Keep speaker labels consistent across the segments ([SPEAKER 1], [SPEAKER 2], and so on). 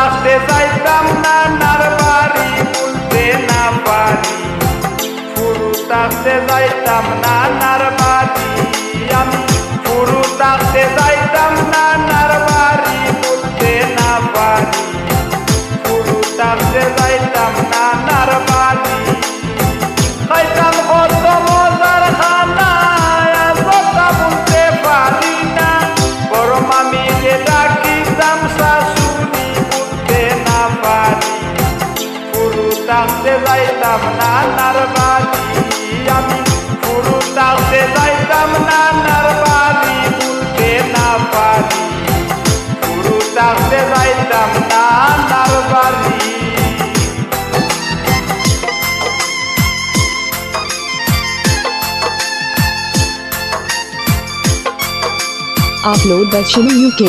[SPEAKER 1] থাকতে যাইতাম নানার বাড়ি বলতে না পারি, পুরু থাকতে যাইতাম নানার বাড়ি, আমি পুরু থাকতে যাইতাম নানার বাড়ি বলতে না পারি, পুরু থাকতে যাইতাম নানার বাড়ি। খাইতাম কত মজার খানা কথা বলতে পারি না, বড় মামিকে ডাকিতাম শাশুড়ি বলতে না পারি, পুরু থাকতে যাইতাম নানার বাড়ি, আমি পুরু থাকতে যাইতাম নানার বাড়ি বলতে না পারি, পুরু থাকতে যাইতাম নানার বাড়ি।
[SPEAKER 2] Upload by Shinu UK.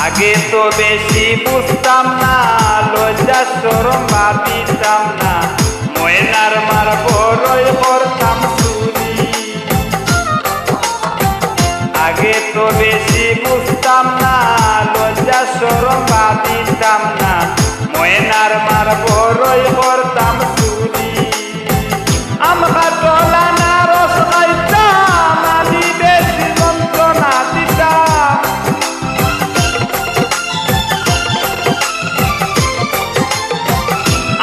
[SPEAKER 1] আগে তো বেশি বুঝতাম না, লজ্জা শরম ভাবিতাম না, ময়নার মার বড়ই করতাম চুরি। আগে তো বেশি বুঝতাম না, লজ্জা শরম ভাবিতাম না, ময়নার মার বড়ই করতাম চুরি। আমরা টলা না রস খাইতাম, আমি বেশি যন্ত্রণা দিতাম,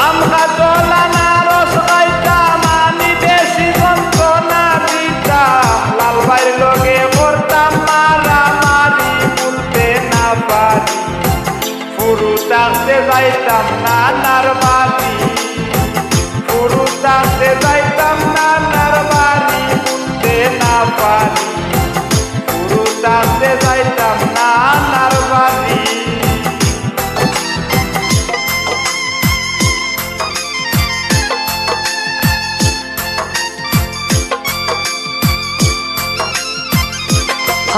[SPEAKER 1] আমরা টলা না রস খাইতাম, আমি বেশি যন্ত্রণা দিতাম, লাল ভাইয়ের লগে করতাম মারামারি বলতে না পারি, পুরু থাকতে যাইতাম নানার বাড়ি, পুরু থাকতে যাইতাম নানার বাড়ি বলতে না পারি, পুরু থাকতে যাইতাম নানার বাড়ি।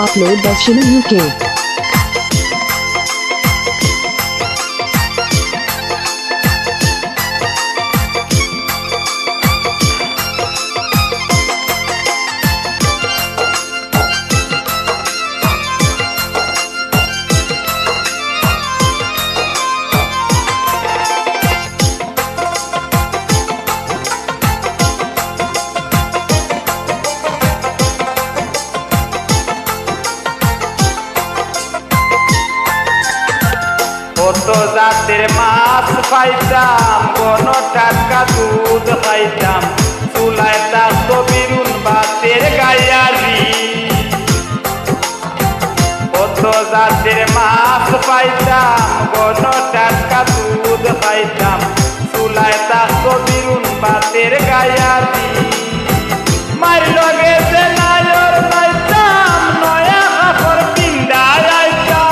[SPEAKER 2] Upload by Shinu UK. কত জাতের মাছ পাইতাম, কোন টাটকা দুধ খাইতাম, চুলায় থাকতো বিরুন ভাতের গায়ারি। কত জাতের মাছ পাইতাম, কোন টাটকা দুধ খাইতাম, চুলায় থাকতো বিরুন ভাতের গায়ারি। মার লগে যে নায়র পাইতাম, নয়া কাপড় পিন্ডায় আইতাম,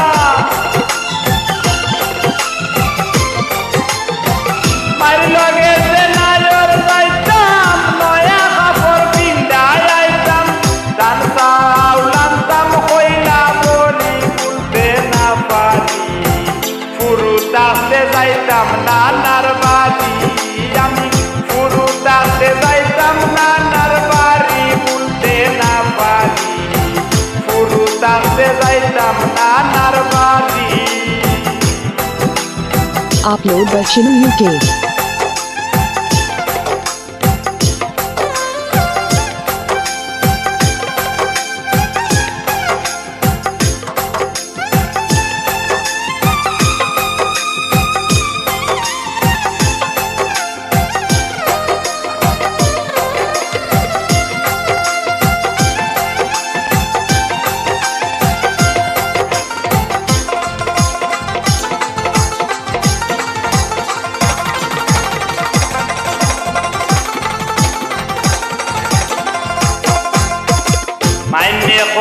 [SPEAKER 2] মার লগে যে নায়র পাইতাম, নয়া কাপড় পিন্ডায় আইতাম, ধান চাউল আনতাম কইলা বলি বলতে না পারি, পুরু থাকতে যাইতাম নানার বাড়ি, আমি পুরু থাকতে যাইতাম নানার বাড়ি বলতে না পারি, পুরু থাকতে যাইতাম নানার বাড়ি। Upload by Shinu UK.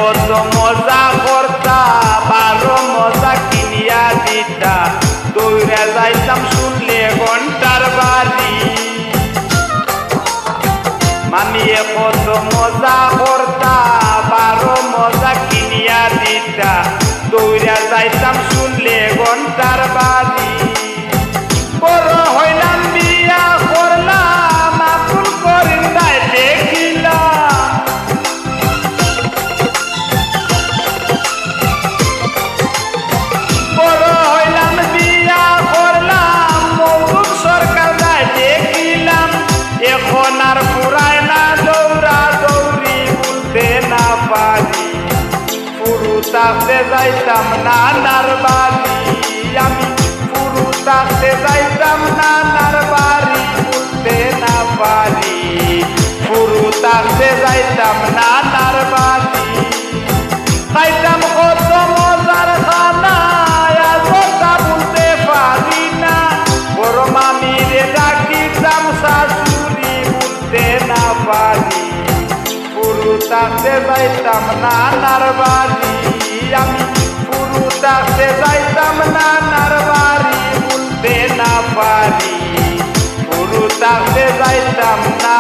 [SPEAKER 1] কত মজা করতা বারো মজা কিনিয়া দিতা দৌড়ে যাইতাম শুনলে ঘন্টার বাড়ি মামিয়ে কত মজা করতা বারো মজা কিনিয়া দিতা দৌড়ে যাইতাম শুনলে ঘন্টার বাড়ি বড় হইলাম বিয়া করলাম আকুল করিন্দায় দেখিলাম বড় হইলাম বিয়া করলাম মৌলুম সরকার দায় দেখিলাম এখন আর পুরায় না দৌড়া দৌড়ি বলতে না পারি পুরু তাতে যাইতাম নানার বাড়ি আমি পুরু তাতে যাইতাম নানার বাড়ি বলতে না পারি পুরু তাতে যাইতাম নানার বাড়ি খাইতাম কত মজার খানা কথা বলতে পারি না বড় মামিরে ডাকিতাম শাশুড়ি বলতে না পারি পুরু তাতে যাইতাম নানার বাড়ি আমি পুরু তাতে যাইতাম নানার বাড়ি বলতে না পারি পুরু তাতে যাইতাম না